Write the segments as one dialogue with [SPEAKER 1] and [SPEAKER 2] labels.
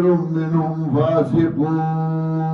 [SPEAKER 1] منهم فاسقون.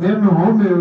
[SPEAKER 1] min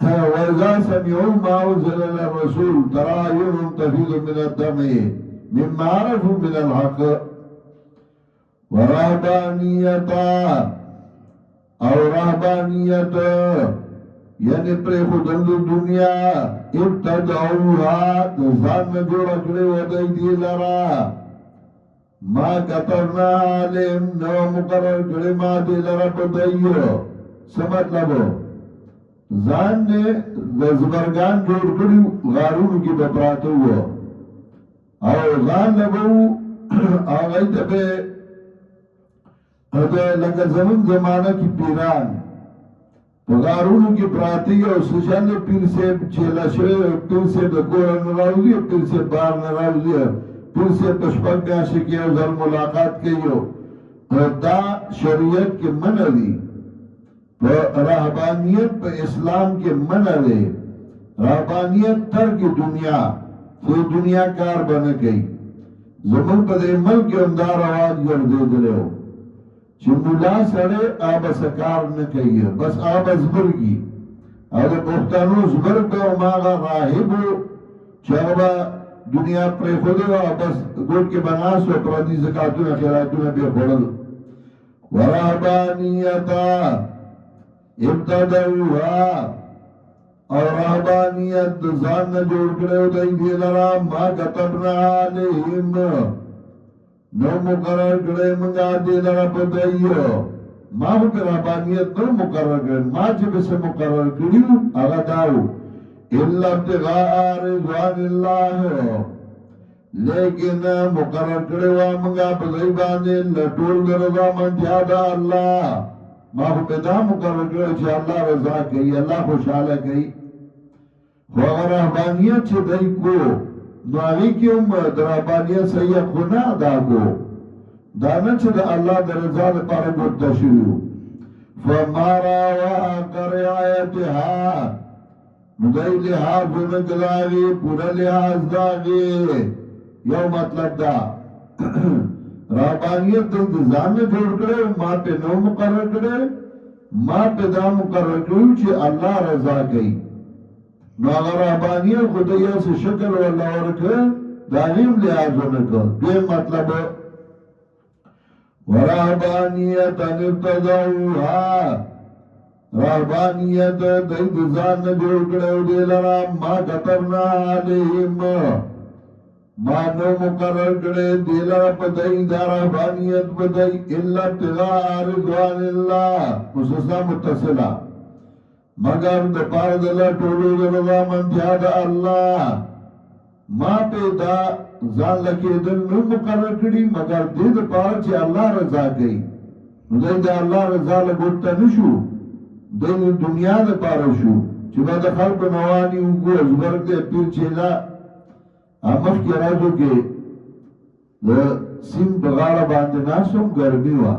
[SPEAKER 1] وإذا سمعوا ما أنزل إلى الرسول ترى أعينهم تفيض من الدمع مما عرفوا من الحق ورهبانية أو رهبانية يعني خدن الدنيا ابتدعوها نزان جورا كري ودايدي لرا ما كتبنا عليهم نو مقرر كري ما دي لرا بدايو سمت لبو ځان نے زبرګان جوړ کړو غارونو کې بپراته وو او ځان لګو هغه ته به هغه لکه زمون زمانہ کې پیران په غارونو کې پراته او سوشل پیر صاحب چیلا شوی پیر صاحب د کور نه راوځي پیر صاحب بار نه راوځي پیر صاحب په شپږ میاشتې کې یو ځل ملاقات کوي دا شریعت کې منع دي په رهبانیت په اسلام کې منع دی رهبانیت ترک دنیا خو دنیا کار بنه کوي زمون په دې ملک کې هم دا رواج ګرځېدلی و چې ملا سره آب سکار نه کوي بس آب زبرګي او د پښتنو زبرګ او ماغه راهب چې هغه دنیا پرې خوده او بس ګور کې بناس او پردي زکاتونه خیراتونه به خورل ورهبانیتا ابتدعوها او رهبانیت ځان نه جوړ کړو دای لرا ما كتبنا علیهم نو مقرر کړی منګه دې لرا په دایو ما په رهبانیت نو مقرر کړ ما چې به څه مقرر کړیو هغه داو الا ابتغاء رضوان الله لیکن مقرر کړو منګه په دای باندې لټول رضا منځه دا الله ما په دا مقرر کړو چې الله رضا کوي الله خوشاله کوي خو رهبانیت چې دای کو نو هغه کې هم د رهبانیت صحیح خونه ادا کو دا نه چې د الله د رضا لپاره ګوته شو فما راوا رعایتها نو دای لحاظ نه کلاوي پورا لحاظ داږي یو مطلب دا رهبانیت د ځان نه جوړ کړو ما په نو مقرر کړو ما په دا مقرر کړو چې الله رضا کوي نو هغه رهبانیت خدای څه شکل ولا ورکه دا نیم لحاظ نه کو دوی مطلب ورهبانیت ابتدعوها رهبانیت د ځان نه جوړ کړو دی لرا ما كتبنا علیهم ما نو مقرر کړی دی لرا په دای دا رهبانیت په دای الا ابتغاء رضوان الله خصوصا متصله مگر د پاره د ټولو د رضا منځه د الله ما پیدا ځان لکه د نو مقرر کړی مگر دې د پاره چې الله رضا کوي نو د الله رضا له ګټه نشو د دنیا د پاره شو چې بعد خلق نوانی وګور زبر دې پیر چیلا امر کې راځو کې د سیم بغاړه باندې ناسوم ګرمي وا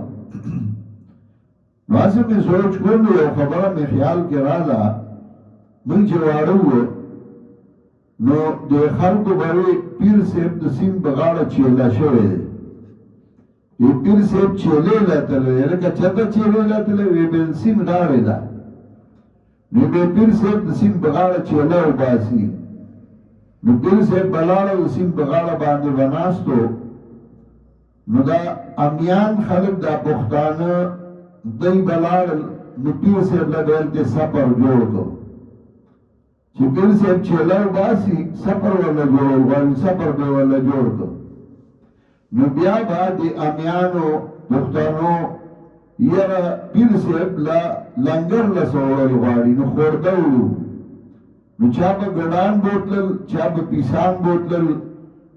[SPEAKER 1] واسه می سوچ کولو یو خبره می خیال کې رااله مونږ چې واړو نو د خلکو باندې پیر صاحب د سیم بغاړه چیلا شوی دی پیر صاحب چیلې لاته لکه چاته چیلې لاته وی بل سیم راوي دا نو پیر صاحب د سیم بغاړه چیلا وباسي نو پیر صاحب بلاړه د سیم بغاړه باندې وناستو نو دا امیان خلک دا پښتانه دای بلال نو پیر صاحب له دې سفر جوړ کو چې پیر صاحب چلو باسي سفر ولا جوړ وای سفر به ولا جوړ کو نو بیا باندې امیانو پښتنو یره پیر صاحب لا لنګر له سوړل غواړي نو خوردو نو چا په ګډان بوتل چا په پیسان بوتل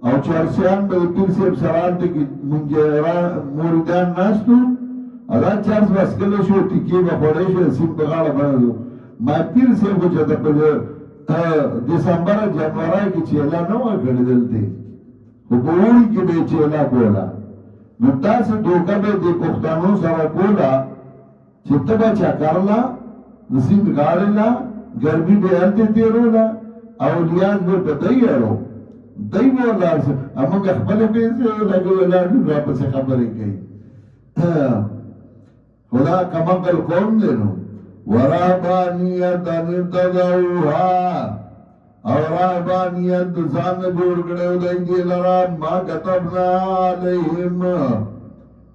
[SPEAKER 1] او چارسیان به پیر صاحب سران ته منجرا موردان ناستو ادا چارس بس کله شو ټکی به خورې شو سیم په غاړه باندې ما پیر صاحب چې د په دسمبر جنوري کې چیلا نو غړدل دي په بوړي کې به چیلا کولا نو تاسو دوکه به د پښتنو سره کولا چې تبا چا کارلا نسیم غاړلا ګرمي به هلته تیرولا او لیاز به بدایرو دای مولا امه خپل به لګولا نو په خبرې کوي خدا کمقل قوم دینو ورهبانیت ابتدعوها او رهبانیت ځان جوړ کړو دای لرا ما كتبنا علیهم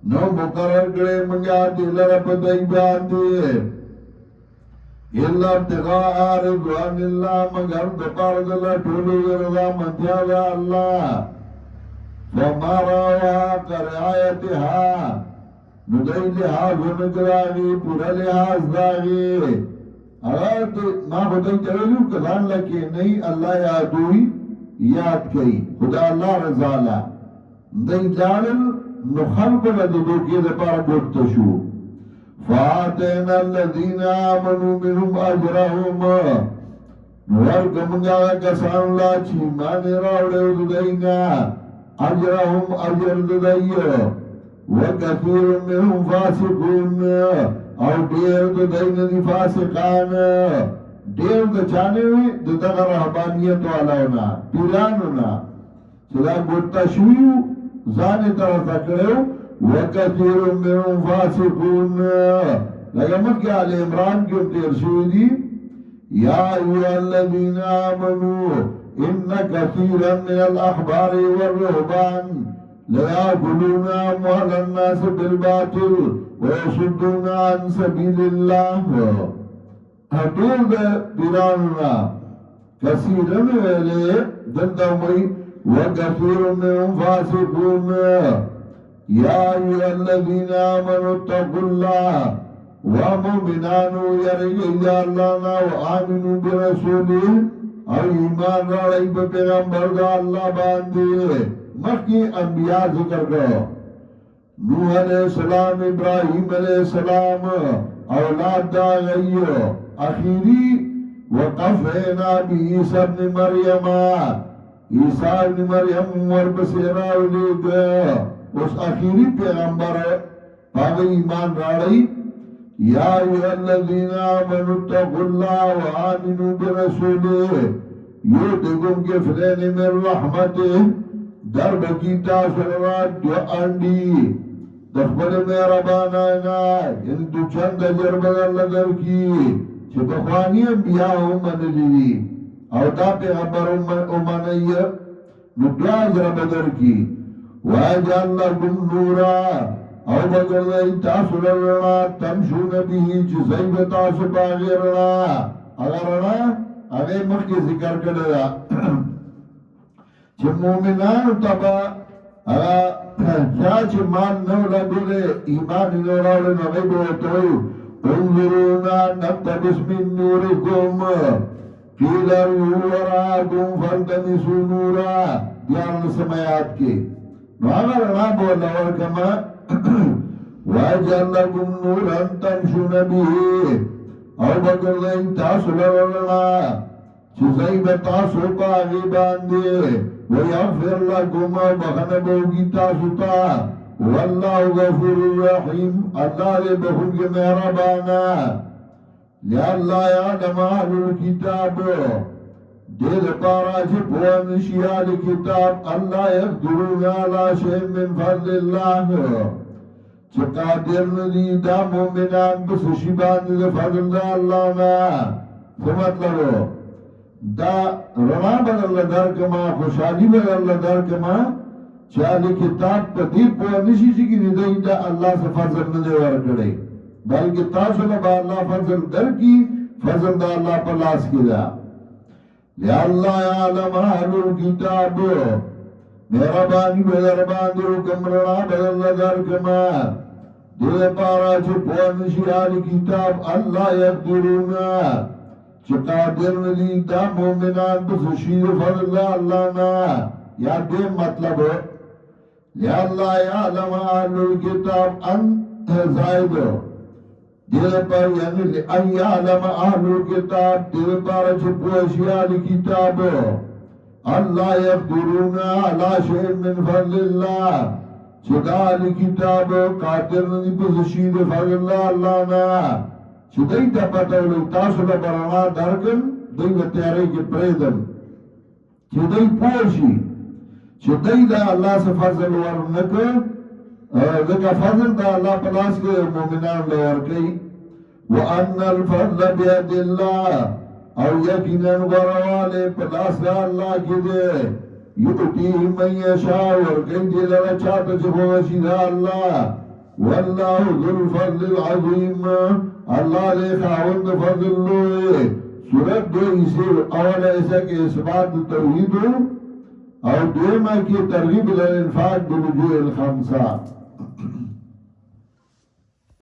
[SPEAKER 1] نو مقرر کړی منګه دې لرا په دای باندې الا ابتغاء رضوان الله مگر د پاره د ټولو رضا منځه الله فما راوا رعایتها نو دای لحاظ ونگراغی پورا لحاظ داغی اگر ما خدای ترلو کلان لکی نئی اللہ یادوی یاد کئی خدا اللہ رضالا دای جانل نو خلق لدو دوکی دا پارا گوٹتا شو فآتينا الذين آمنوا منهم أجرهم ورکمگا کسان لا چی مانی راوڑے ددائینا اجرهم اجر ددائیو وکثیر منهم فاسقون او دیر ددائینا دی فاسقان دیر دا چانوی ددغا رحبانیت والاونا پیرانونا چدا گوتا شویو زانی طرف تکڑیو وکثیر منهم فاسقون لگا مکی آل عمران کیوں تیر شوی دی یا ایوہ الذین آمنوا ان کثیرا من الاحبار والرهبان لیاکلون اموال الناس بالباطل ویصدون عن سبیل اللہ حدود پیراننا کثیرا ویلے دلتاوئی وکثیر منهم فاسقون یا ایوہ الذین آمنوا اتقوا اللہ ومؤمنانو یرگی اللہنا وآمنو برسولی او ایمان راڑی پا پیغمبر دا اللہ باندے مخی انبیاء ذکر کرو نوح علیہ السلام ابراہیم علیہ السلام اولاد دا غیو اخیری وقفینا بی عیسیٰ ابن مریم عیسیٰ ابن مریم وربسیراو لے گا اس اخیری پیغمبر پاگی ایمان راڑی یا ایوہ الذین آمنوا اتقوا اللہ وآمنوا برسولہ یؤتکم کفلین من رحمتہ در بکی تاثرات جو انڈی دخبر مہربان آئینا یعنی دو چند اجر بدل لگر کی چھ بخوانی انبیاء امن لیوی او دا پیغمبر امنی ندو اجر بدل کی وَاجَعَلْ لَكُمْ نُورًا او بگر دائی تاسو لرنا تمشون بیہی چی زیب تاسو باغی رنا اگر رنا اگر مخی ذکر کرده چی مومنان تبا اگر چی مان نو لگو دے ایمانی نو راوڑے نوی بوتوئی انظرونا نقتبس من نورکم قیلر یوراکم فالتمسو نورا دیار نسمیات کی نو اگر رنا بولا ورکما وَاجَعَلْ لَكُمْ نُورًا تَمْشُونَ بِهِ او بگر دائی تاسو لرنا چی زیب تاسو باغی باندے وَيَغْفِرْ لَكُمْ او بخنبوگی تاسو تا وَاللَّهُ غَفُورُ الرَّحِيمُ اللہ دے بخون کے مہربانا لِأَلَّا يَعْلَمَ أَهْلُ الْكِتَابِ دید پارا چی پوانشیال کتاب اللہ یقدرون علی شیء من فضل اللہ چه قادر ندی دا مومنان بس شیبان دا فضل دا اللہ نا سمطلبو دا رنا بدل درکما خوشحالی بدل درکما چالی کتاب پا دی پوانشی چکی ندی دا اللہ سے فضل ندی ورکڑی بلکہ تاسو لبا اللہ فضل در کی فضل دا اللہ پلاس کی دا یا اللہ یعلم اہل الکتاب میرا بانی بدربان دیو کمرنا بدل درکما دل پارا چھ پوانشی آل کتاب اللہ یقدرونا چھ قادر ندی دا مومنان بس شیر فضل اللہ نا یا دے مطلب یا اللہ یعلم اہل الکتاب ان زائد دل پر یعنی ان یعلم اہل الکتاب دل پارا چھ پوانشی آل کتاب اللہ یقدرونا علی شیء من فضل اللہ چدا علی کتاب قادر ندی پزشید فضل اللہ نا چدائی تا پتاولی تاسو لبرانا درکن دائی بتیارے کے پریدن چدائی پوشی چدائی دا اللہ سے فضل ورنکر دکا فضل دا اللہ پلاس کے مومنان لورکی وَأَنَّ الْفَضْلَ بِيَدِ اللَّهِ او یقیناً غروالے پلاس دا اللہ کی دے یوٹیہ من یشاء ورکن دے لرا چاہتا چکوشی دا اللہ واللہ ذو الفضل العظیم اللہ دے خاوند فضل لوئے سورت دے اسے اول ایسا کہ اثبات توحید او دیمہ کی ترغیب للانفاق بالوجوہ الخمسہ